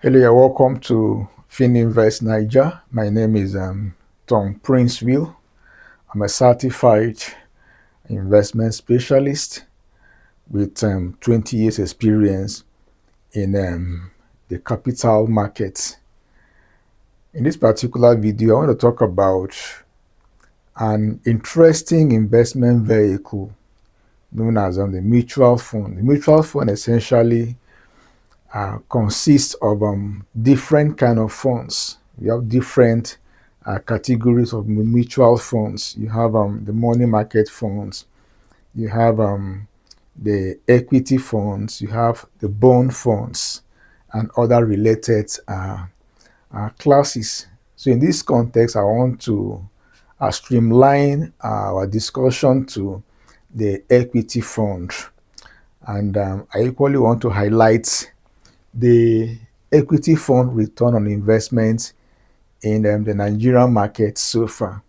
Hello, you're welcome to FinInvest Niger. My name is Tom Princeville. I'm a certified investment specialist with 20 years experience in the capital markets. In this particular video, I want to talk about an interesting investment vehicle known as the mutual fund. The mutual fund essentially consists of different kind of funds. We have different categories of mutual funds. You have the money market funds, you have the equity funds, you have the bond funds, and other related classes. So in this context, I want to streamline our discussion to the equity fund. And I equally want to highlight the equity fund return on investment in the Nigerian market so far.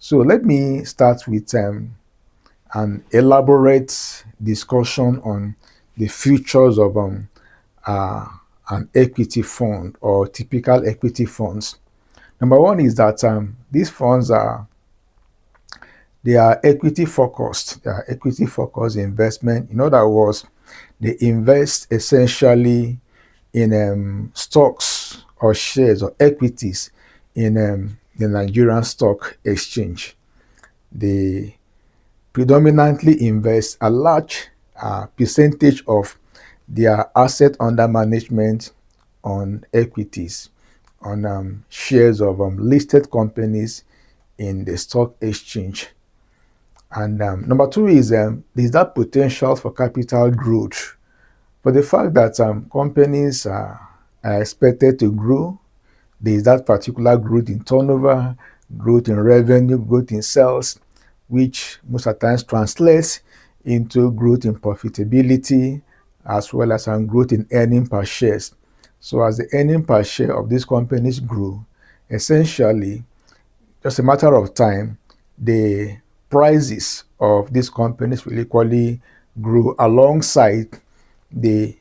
So let me start with an elaborate discussion on the features of uh, an equity fund or typical equity funds. Number one is that these funds are equity focused. They are equity focused investment. In other words, they invest essentially in stocks or shares or equities in the Nigerian stock exchange. They predominantly invest a large percentage of their asset under management on equities, on shares of listed companies in the stock exchange. And number two is there's that potential for capital growth. But the fact that companies are expected to grow, there is that particular growth in turnover, growth in revenue, growth in sales, which most of the times translates into growth in profitability as well as growth in earning per shares. So as the earning per share of these companies grow, essentially, just a matter of time, the prices of these companies will equally grow alongside the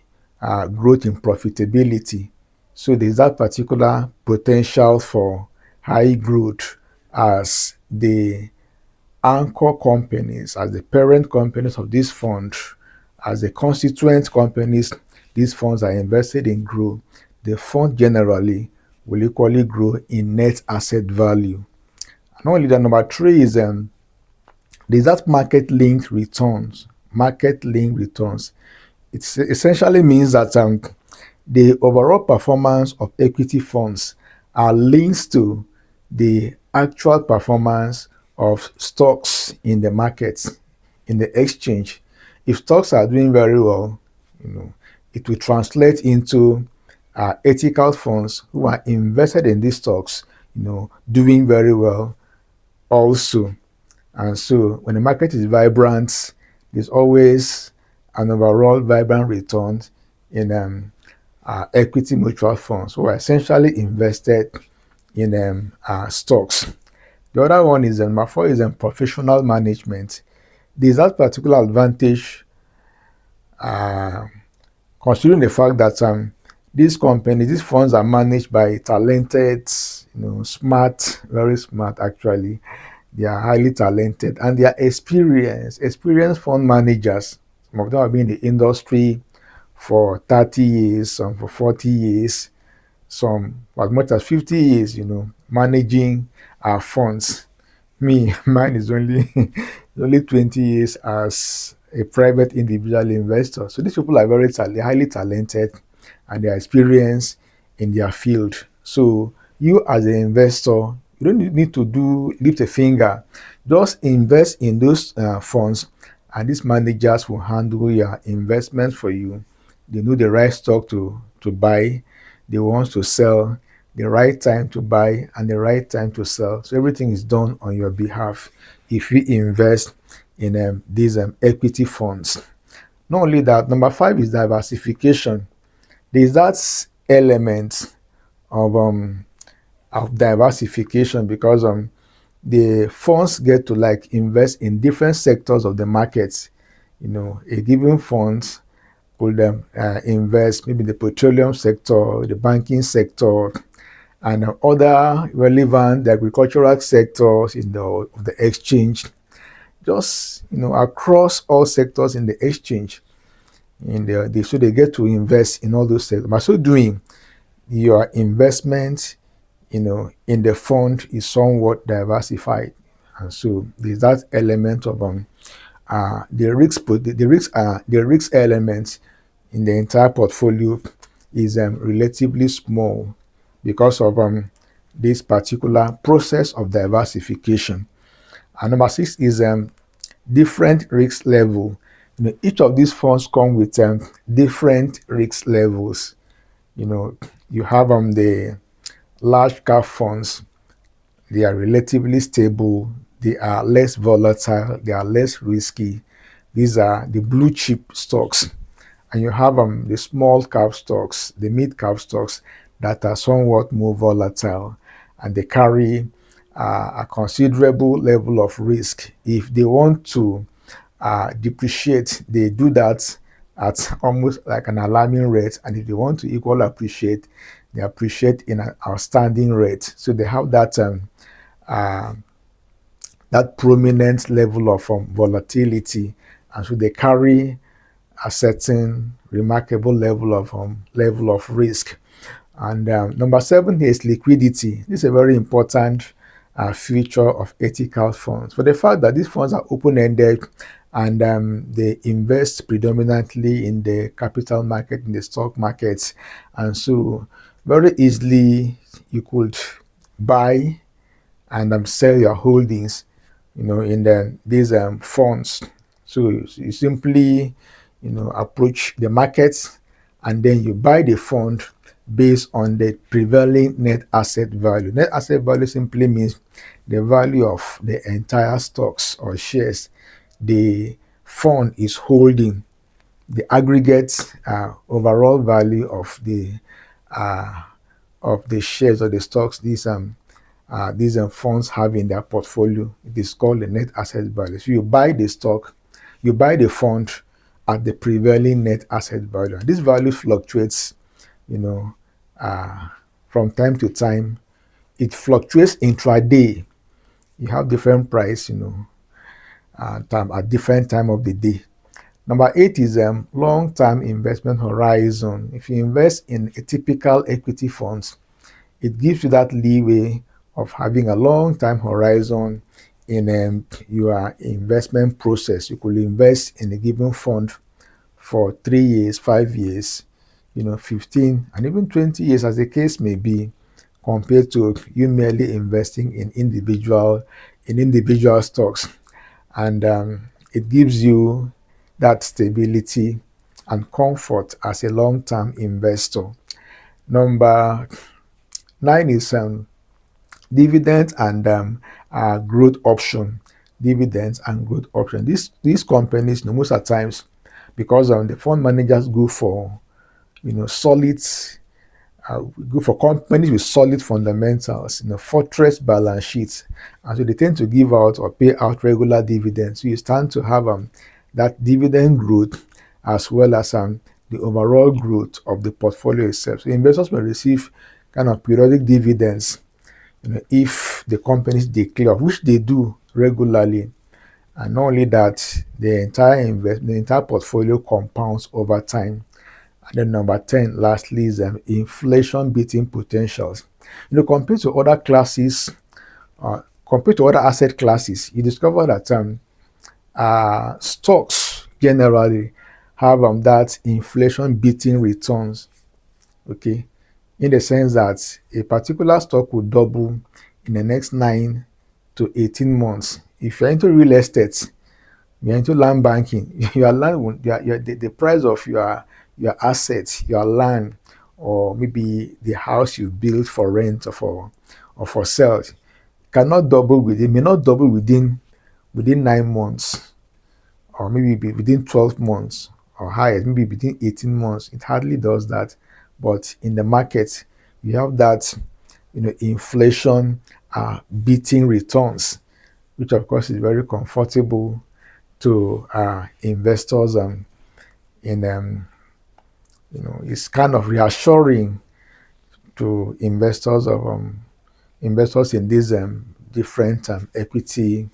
growth in profitability. So there's that particular potential for high growth as the anchor companies, as the parent companies of this fund, as the constituent companies these funds are invested in grow, the fund generally will equally grow in net asset value. And not only that, number three is there's that market linked returns. Market linked returns. It essentially means that the overall performance of equity funds are linked to the actual performance of stocks in the markets, in the exchange. If stocks are doing very well, it will translate into ethical funds who are invested in these stocks, doing very well also. And so when the market is vibrant, there's always an overall vibrant return in equity mutual funds who are essentially invested in stocks. The other one is number four is professional management. There's that particular advantage considering the fact that these companies, these funds are managed by talented, smart, very smart actually. They are highly talented and they are experienced fund managers. Some of them have been in the industry for 30 years, some for 40 years, some for as much as 50 years, managing our funds. Me, mine is only only 20 years as a private individual investor. So these people are highly talented and they are experienced in their field. So you as an investor, you don't need to lift a finger. Just invest in those funds and these managers will handle your investments for you. They know the right stock to buy, they want to sell, the right time to buy and the right time to sell. So everything is done on your behalf if you invest in these equity funds. Not only that, number five is diversification. There's that element of diversification because the funds get to invest in different sectors of the market. A given fund could invest maybe in the petroleum sector, the banking sector, and other relevant agricultural sectors in the exchange, just across all sectors in the exchange. So they get to invest in all those sectors. By so doing, your investment, in the fund is somewhat diversified, and so there's that element of the risk element in the entire portfolio is relatively small because of this particular process of diversification. And number six is different risk level. Each of these funds come with different risk levels. You have the large cap funds. They are relatively stable. They are less volatile. They are less risky. These are the blue chip stocks. And you have the small cap stocks, the mid cap stocks that are somewhat more volatile, and they carry a considerable level of risk. If they want to depreciate, they do that at almost like an alarming rate, and if they want to equal appreciate, they appreciate in an outstanding rate. So they have uh, that prominent level of volatility, and so they carry a certain remarkable level of risk. And number seven is liquidity. This is a very important feature of ethical funds. For the fact that these funds are open-ended and they invest predominantly in the capital market, in the stock markets, and so very easily you could buy and sell your holdings, in these funds. So you simply, approach the markets, and then you buy the fund based on the prevailing net asset value. Net asset value simply means the value of the entire stocks or shares the fund is holding, the aggregate overall value uh, of the shares or the stocks these funds have in their portfolio. It is called the net asset value. So you buy the stock, you buy the fund at the prevailing net asset value. And this value fluctuates, you know, uh, from time to time. It fluctuates intraday. You have different price, time at different time of the day. Number eight is long-term investment horizon. If you invest in a typical equity funds, it gives you that leeway of having a long time horizon in your investment process. You could invest in a given fund for 3 years, 5 years, 15 and even 20 years as the case may be, compared to you merely investing in individual stocks. And it gives you that stability and comfort as a long-term investor. Number nine is dividend and growth option. Dividends and growth option. These companies, most of the times, because the fund managers solid, go for companies with solid fundamentals, fortress balance sheets, and so they tend to give out or pay out regular dividends. So you stand to have that dividend growth as well as the overall growth of the portfolio itself. So investors may receive kind of periodic dividends, if the companies declare, which they do regularly. And not only that, the entire portfolio compounds over time. And then number 10, lastly, is inflation beating potentials. Compared to other classes, compared to other asset classes, you discover that stocks generally have that inflation beating returns. Okay, in the sense that a particular stock will double in the next 9 to 18 months. If you're into real estate, you're into land banking, the price of your assets, your land, or maybe the house you build for rent or for sale, may not double within 9 months, or maybe within 12 months, or higher, maybe within 18 months. It hardly does that. But in the market, you have that, inflation beating returns, which of course is very comfortable to investors in It's kind of reassuring to investors in these different equity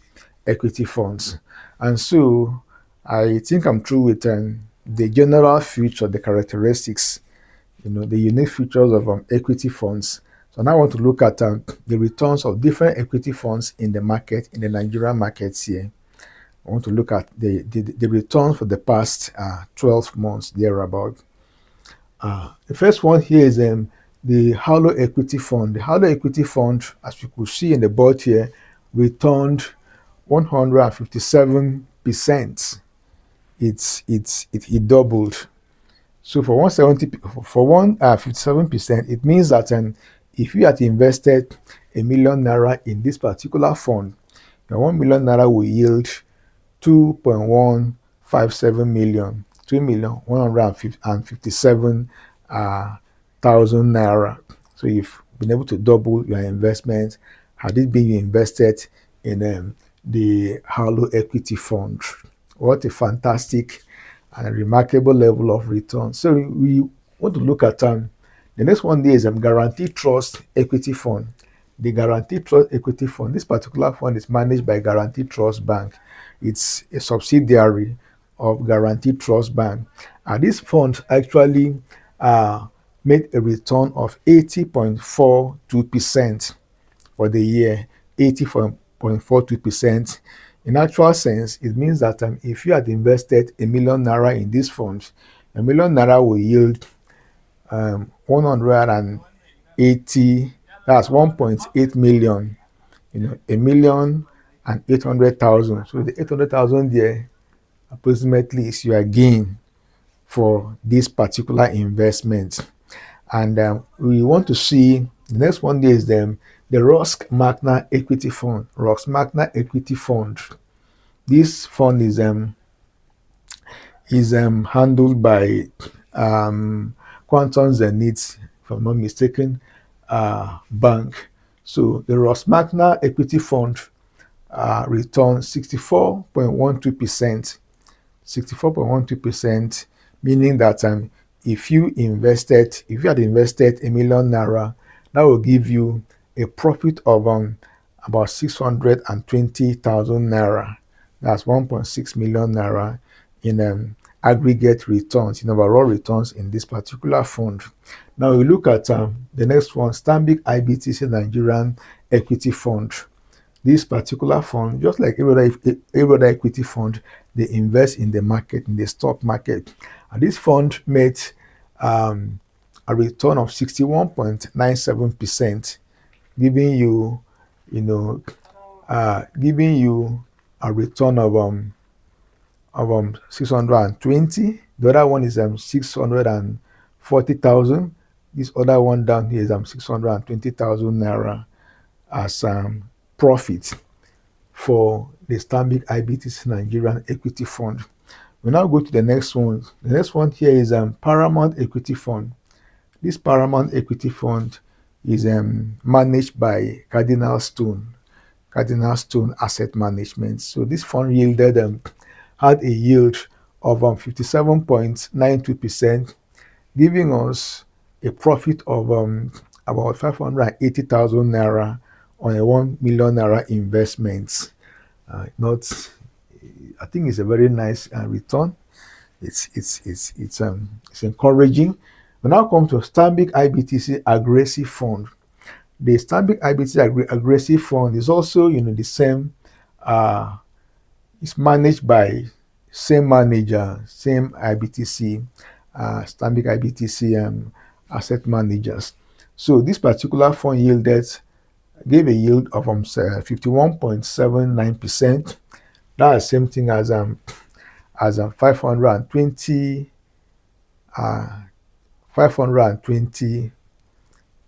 funds. And so I think I'm through with the general feature, the characteristics, the unique features of equity funds. So now I want to look at the returns of different equity funds in the market, in the Nigerian markets here. I want to look at the returns for the past 12 months, thereabout. The first one here is the Halo Equity Fund. The Halo Equity Fund, as you could see in the board here, returned 157%. It doubled. So for 157%, it means that if you had invested ₦1 million in this particular fund, your ₦1 million will yield 2.157 million, 2,157,000 naira. So you've been able to double your investment had it been invested in the Halo Equity Fund. What a fantastic and remarkable level of return. So we want to look at the next one there is Guaranteed Trust Equity Fund. The Guaranteed Trust Equity Fund, this particular fund is managed by Guaranteed Trust Bank. It's a subsidiary of Guaranteed Trust Bank. And this fund actually made a return of 80.42% for the year, 80.42%. In actual sense, it means that if you had invested ₦1 million in this fund, ₦1 million will yield 180, that's 1.8 million, 1,800,000. So the 800,000 there approximately is your gain for this particular investment. And we want to see the next one there is the Rosk Magna Equity Fund. Rosk Magna Equity Fund. This fund is handled by Quantum Zenith, if I'm not mistaken, bank. So the Rosk Magna Equity Fund returned 64.12%. 64.12%, meaning that if you had invested ₦1 million, that will give you a profit of about 620,000 naira. That's 1.6 million naira in aggregate returns, in overall returns in this particular fund. Now we look at the next one, Stanbic IBTC Nigerian Equity Fund. This particular fund, just like every other equity fund, they invest in the market, in the stock market. And this fund made a return of 61.97%, giving you, giving you a return of 620. The other one is 640,000. This other one down here is 620,000 naira as profit for the Stanbic IBTC Nigerian Equity Fund. We now go to the next one. The next one here is Paramount Equity Fund. This Paramount Equity Fund is managed by Cardinal Stone Asset Management. So this fund had a yield of 57.92%, giving us a profit of about 580,000 naira on a 1 million naira investment. I think it's a very nice return. It's encouraging. We now come to Stanbic IBTC Aggressive Fund. The Stanbic IBTC Aggressive Fund is also the same. It's managed by same manager, same IBTC, Stanbic IBTC asset managers. So this particular fund gave a yield of 51.79%. That's the same thing as 520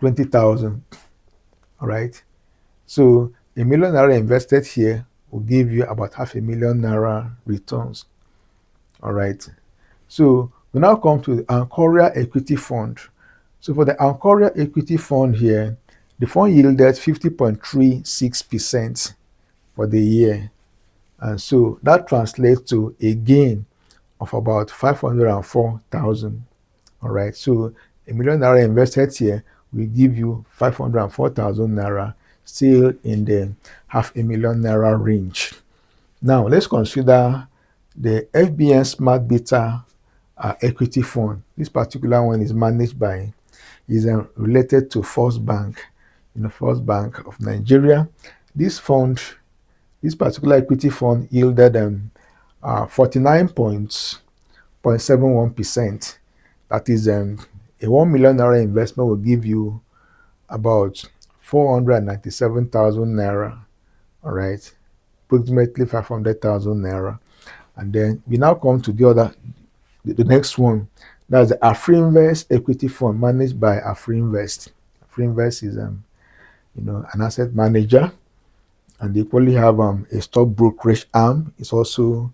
20,000. All right. So ₦1 million invested here will give you about $500,000 returns. All right. So we now come to the Ancoria Equity Fund. So for the Ancoria Equity Fund here, the fund yielded 50.36% for the year. And so that translates to a gain of about 504,000 All right. So a million naira invested here will give you 504,000 naira, still in the half a million naira range. Now let's consider the FBN Smart Beta equity fund. This particular one is managed by, is related to First Bank, First Bank of Nigeria. This fund, this particular equity fund yielded 49.71%. That is, a 1 million naira investment will give you about 497,000 naira. All right, approximately 500,000 naira. And then we now come to the next one. That's the Afrinvest Equity Fund managed by Afrinvest. Afrinvest is an asset manager, and they equally have a stock brokerage arm. It's also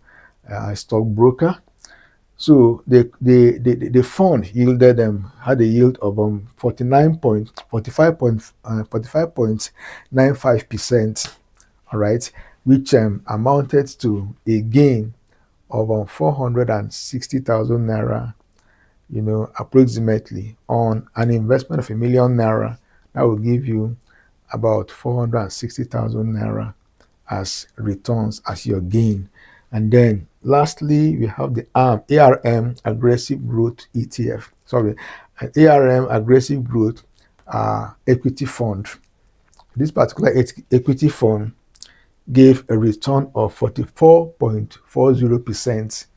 a stock broker. So the fund yielded had a yield of 45.95%. All right, which amounted to a gain of 460,000 naira, approximately, on an investment of a million naira. That will give you about 460,000 naira as returns, as your gain. And then lastly, we have the ARM Aggressive Growth ETF. Sorry, an ARM Aggressive Growth Equity Fund. This particular equity fund gave a return of 44.40%,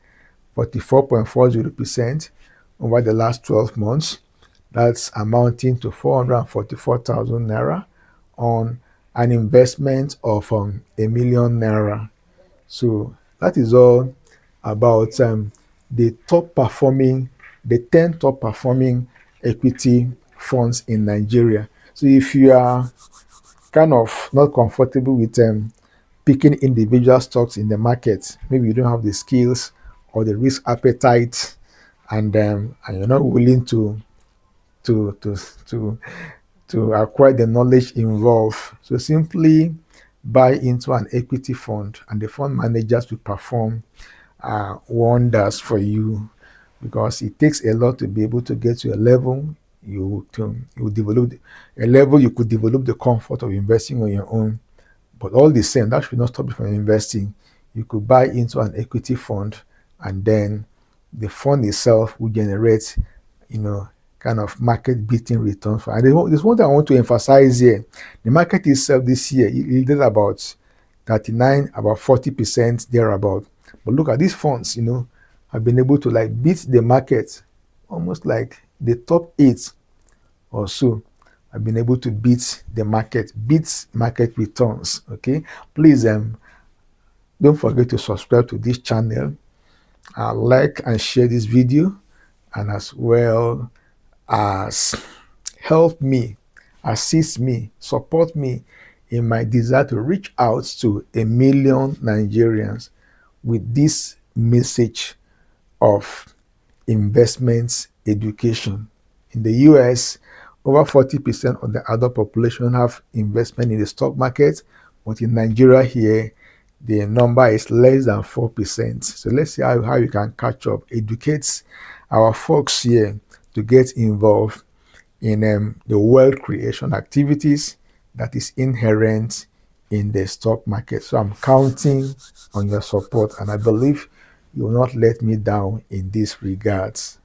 44.40% over the last 12 months. That's amounting to 444,000 naira on an investment of a million naira. So that is all about the 10 top performing equity funds in Nigeria. So if you are kind of not comfortable with picking individual stocks in the market, maybe you don't have the skills or the risk appetite, and you're not willing to to to to acquire the knowledge involved. So simply buy into an equity fund, and the fund managers will perform wonders for you, because it takes a lot to be able to get to a level you develop a level you could develop the comfort of investing on your own. But all the same, that should not stop you from investing. You could buy into an equity fund, and then the fund itself will generate, kind of market beating returns. And there's one thing I want to emphasize here. The market itself this year yielded about 39, about 40% thereabout. But look at these funds, have been able to like beat the market, almost like the top 8 or so have been able to beat the market, beat market returns. Okay, please don't forget to subscribe to this channel, like and share this video, and as well as help me, assist me, support me in my desire to reach out to a million Nigerians with this message of investment education. In the US, over 40% of the adult population have investment in the stock market, but in Nigeria here, the number is less than 4%. So let's see how you can catch up, educate our folks here to get involved in the wealth creation activities that is inherent in the stock market. So I'm counting on your support, and I believe you will not let me down in these regards.